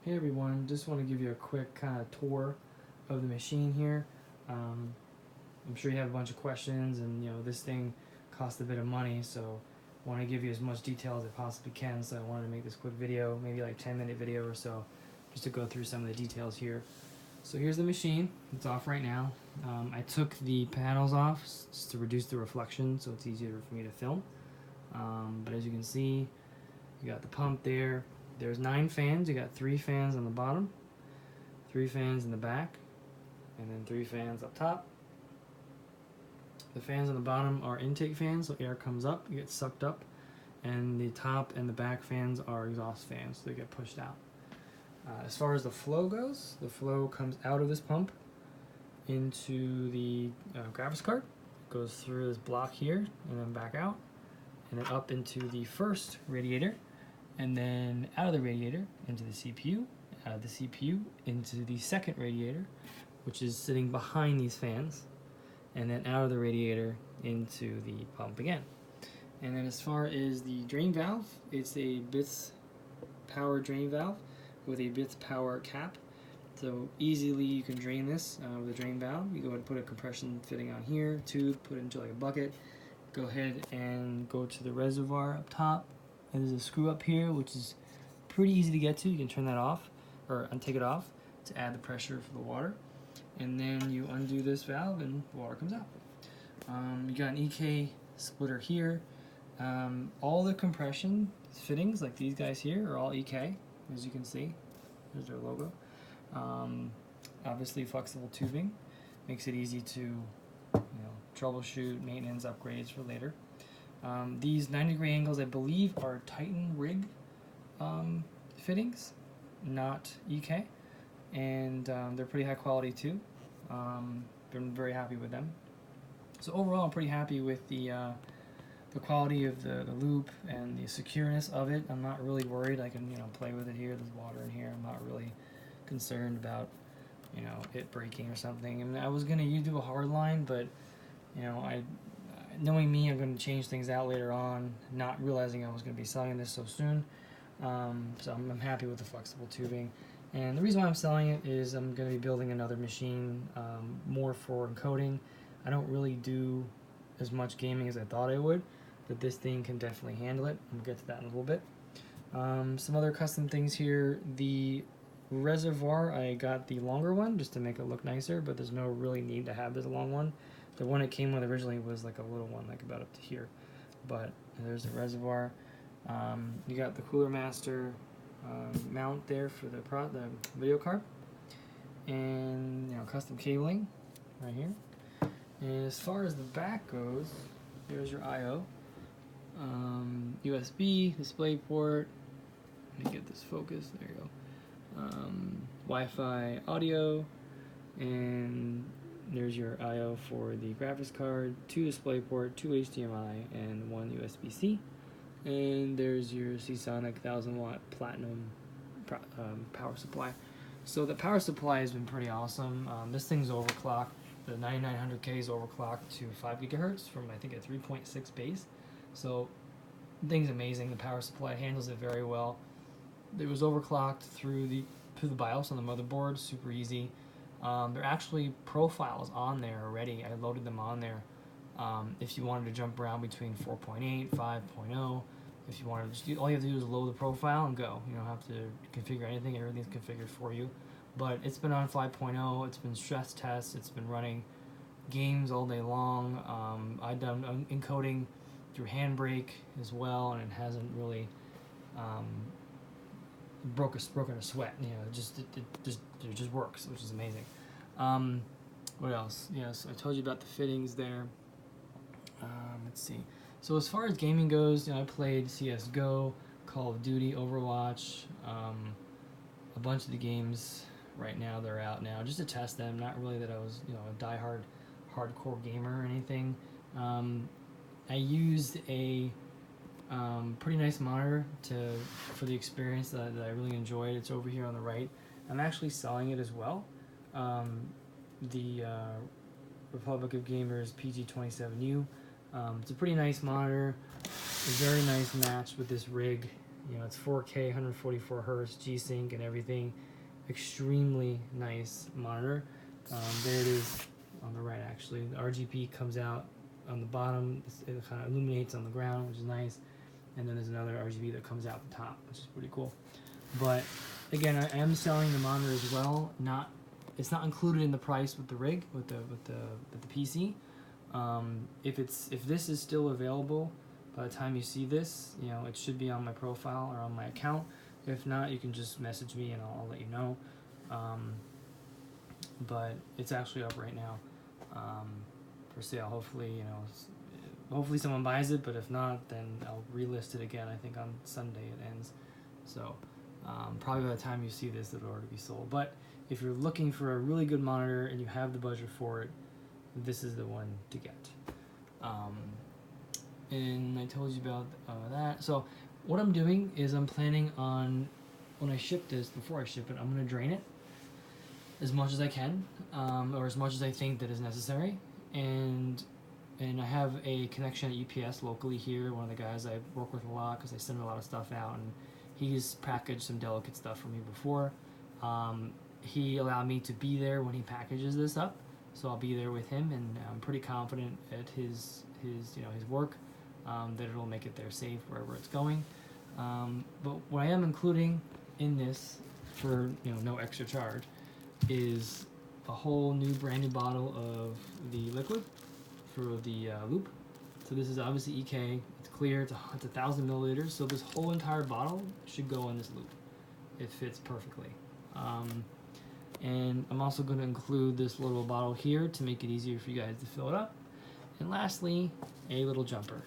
Hey everyone, just want to give you a quick kind of tour of the machine here. I'm sure you have a bunch of questions, and this thing costs a bit of money, so I want to give you as much detail as I possibly can. So I wanted to make this quick video, maybe like 10-minute video or so, just to go through some of the details here. So here's the machine. It's off right now. I took the panels off just to reduce the reflection, so it's easier for me to film. But as you can see, you got the pump there. There's 9 fans. You got 3 fans on the bottom, 3 fans in the back, and then 3 fans up top. The fans on the bottom are intake fans, so air comes up, it gets sucked up, and the top and the back fans are exhaust fans, so they get pushed out. As far as the flow goes, the flow comes out of this pump into the graphics card, goes through this block here, and then back out, and then up into the first radiator, and then out of the radiator into the CPU, out of the CPU into the second radiator, which is sitting behind these fans, and then out of the radiator into the pump again. And then as far as the drain valve, it's a bits power drain valve with a bits power cap. So easily you can drain this with a drain valve. You go ahead and put a compression fitting on here, tube, put it into like a bucket. Go ahead and go to the reservoir up top. And there's a screw up here, which is pretty easy to get to. You can turn that off, or take it off to add the pressure for the water. And then you undo this valve and water comes out. You got an EK splitter here. All the compression fittings, like these guys here, are all EK, as you can see. There's their logo. Obviously flexible tubing. Makes it easy to troubleshoot, maintenance, upgrades for later. These 90-degree angles, I believe, are Titan rig fittings, not EK, and they're pretty high quality too. Been very happy with them. So overall, I'm pretty happy with the quality of the loop and the secureness of it. I'm not really worried. I can play with it here. There's water in here. I'm not really concerned about it breaking or something. I mean, I was gonna do a hard line, but knowing me, I'm going to change things out later on, not realizing I was going to be selling this so soon. So I'm happy with the flexible tubing. And the reason why I'm selling it is I'm going to be building another machine, more for encoding. I don't really do as much gaming as I thought I would, but this thing can definitely handle it. We'll get to that in a little bit. Some other custom things here. The reservoir, I got the longer one just to make it look nicer, but there's no really need to have this long one. The one it came with originally was like a little one, like about up to here. But there's the reservoir. You got the Cooler Master mount there for the video card, and custom cabling right here. And as far as the back goes, here's your I/O, USB, DisplayPort. Let me get this focused. There you go. Wi-Fi audio, and there's your I/O for the graphics card, 2 DisplayPort, 2 HDMI, and 1 USB-C. And there's your Seasonic 1000-watt platinum power supply. So the power supply has been pretty awesome. This thing's overclocked. The 9900K is overclocked to 5 gigahertz from I think a 3.6 base. So the thing's amazing. The power supply handles it very well. It was overclocked through the BIOS on the motherboard. Super easy. There are actually profiles on there already. I loaded them on there. If you wanted to jump around between 4.8, 5.0, if you wanted to all you have to do is load the profile and go. You don't have to configure anything. Everything's configured for you. But it's been on 5.0. It's been stress tests. It's been running games all day long. I've done encoding through Handbrake as well, and it hasn't really broken a sweat. It just works, which is amazing. What else? Yes, I told you about the fittings there. Let's see. So as far as gaming goes, I played CS:GO, Call of Duty, Overwatch, a bunch of the games right now that are out now, just to test them. Not really that I was a diehard hardcore gamer or anything. I used a pretty nice monitor for the experience that I really enjoyed. It's over here on the right. I'm actually selling it as well. The Republic of Gamers PG27U. It's a pretty nice monitor. A very nice match with this rig. You know, it's 4K, 144 hertz, G-Sync and everything. Extremely nice monitor. There it is on the right, actually. The RGB comes out on the bottom. It kind of illuminates on the ground, which is nice. And then there's another RGB that comes out the top, which is pretty cool. But again, I am selling the monitor as well. It's not included in the price with the rig, with the PC. If this is still available by the time you see this, you know, it should be on my profile or on my account. If not, you can just message me and I'll let you know. But it's actually up right now for sale. Hopefully, you know, hopefully someone buys it. But if not, then I'll relist it again. I think on Sunday it ends. So probably by the time you see this, it'll already be sold. But if you're looking for a really good monitor and you have the budget for it, this is the one to get. And I told you about that. So what I'm doing is I'm planning on, when I ship this, before I ship it, I'm going to drain it as much as I can, or as much as I think that is necessary. And I have a connection at UPS locally here, one of the guys I work with a lot because I send a lot of stuff out, and he's packaged some delicate stuff for me before. He allowed me to be there when he packages this up, so I'll be there with him, and I'm pretty confident at his work that it'll make it there safe wherever it's going. But what I am including in this for no extra charge is a whole new brand new bottle of the liquid for the loop. So this is obviously EK. It's clear. It's 1,000 milliliters. So this whole entire bottle should go in this loop. It fits perfectly. And I'm also going to include this little bottle here to make it easier for you guys to fill it up. And lastly, a little jumper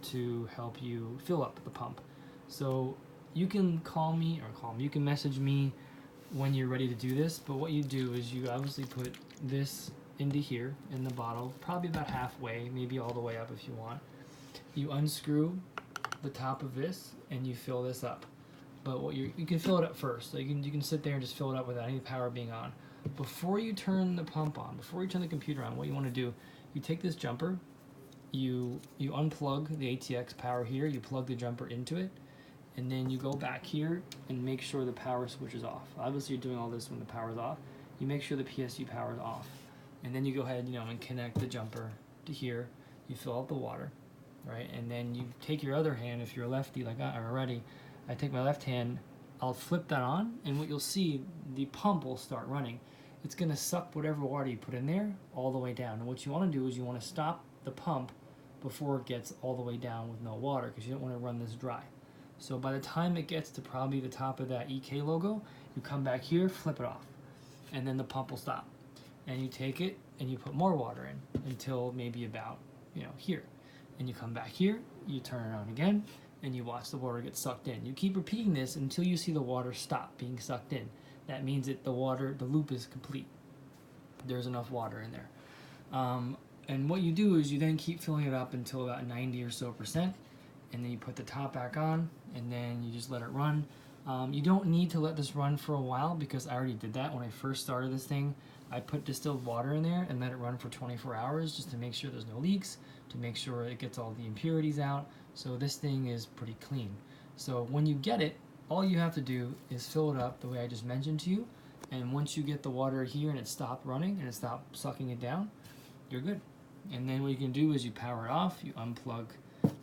to help you fill up the pump. So you can you can message me when you're ready to do this, but what you do is you obviously put this into here in the bottle, probably about halfway, maybe all the way up if you want. You unscrew the top of this and you fill this up. But you can fill it up first, so you can sit there and just fill it up without any power being on. Before you turn the pump on, before you turn the computer on, what you want to do, you take this jumper, you unplug the ATX power here, you plug the jumper into it, and then you go back here and make sure the power switch is off. Obviously you're doing all this when the power is off. You make sure the PSU power is off. And then you go ahead and connect the jumper to here. You fill out the water, right? And then you take your other hand, if you're a lefty like I already, I take my left hand, I'll flip that on, and what you'll see, the pump will start running. It's gonna suck whatever water you put in there all the way down. And what you wanna do is you wanna stop the pump before it gets all the way down with no water, because you don't wanna run this dry. So by the time it gets to probably the top of that EK logo, you come back here, flip it off, and then the pump will stop. And you take it and you put more water in until maybe about here. And you come back here, you turn it on again, and you watch the water get sucked in. You keep repeating this until you see the water stop being sucked in. That means that the loop is complete. There's enough water in there. And what you do is you then keep filling it up until about 90 or so %, and then you put the top back on, and then you just let it run. You don't need to let this run for a while, because I already did that when I first started this thing. I put distilled water in there and let it run for 24 hours just to make sure there's no leaks, to make sure it gets all the impurities out. So this thing is pretty clean. So when you get it, all you have to do is fill it up the way I just mentioned to you. And once you get the water here and it stopped running and it stopped sucking it down, you're good. And then what you can do is you power it off, you unplug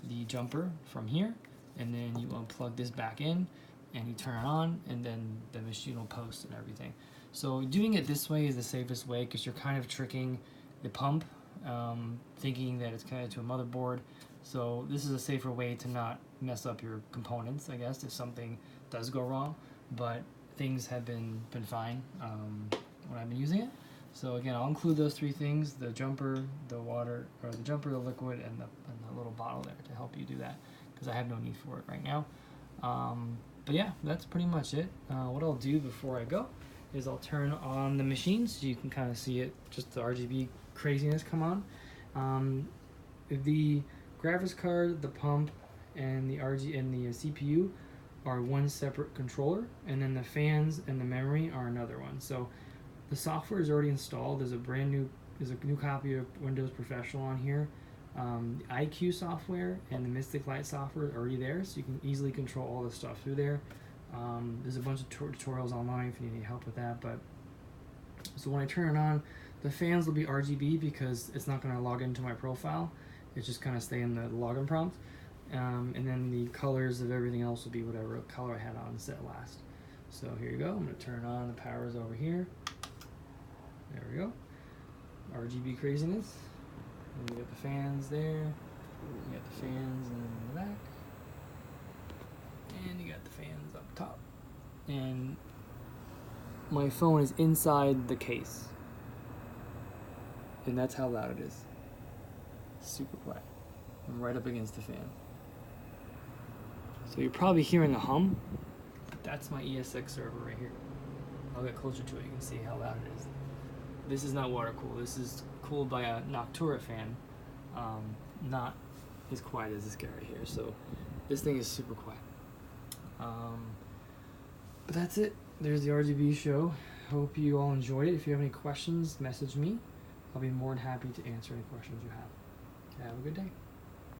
the jumper from here, and then you unplug this back in, and you turn it on, and then the machine will post and everything. So doing it this way is the safest way, because you're kind of tricking the pump, thinking that it's connected to a motherboard. So this is a safer way to not mess up your components, I guess, if something does go wrong. But things have been fine when I've been using it. So again, I'll include those three things: the jumper, the water, or the jumper, the liquid, and the little bottle there to help you do that, because I have no need for it right now. But yeah, that's pretty much it. What I'll do before I go is I'll turn on the machine so you can kind of see it, just the RGB craziness come on. The graphics card, the pump, and the CPU are one separate controller, and then the fans and the memory are another one. So the software is already installed. There's a new copy of Windows Professional on here. The iQ software and the Mystic Light software are already there, so you can easily control all this stuff through there. There's a bunch of tutorials online if you need any help with that. But so when I turn it on, the fans will be RGB because it's not going to log into my profile. It's just kind of stay in the login prompt. And then the colors of everything else will be whatever color I had on set last. So here you go. I'm going to turn it on. The power's over here. There we go. RGB craziness. And you got the fans there. You got the fans in the back. And you got the fans up top. And my phone is inside the case. And that's how loud it is. Super quiet. I'm right up against the fan. So you're probably hearing a hum. That's my ESX server right here. I'll get closer to it, you can see how loud it is. This is not water cooled. This is cooled by a Noctura fan. Not as quiet as this guy right here. So this thing is super quiet. But that's it. There's the RGB show. Hope you all enjoyed it. If you have any questions, message me. I'll be more than happy to answer any questions you have. Have a good day.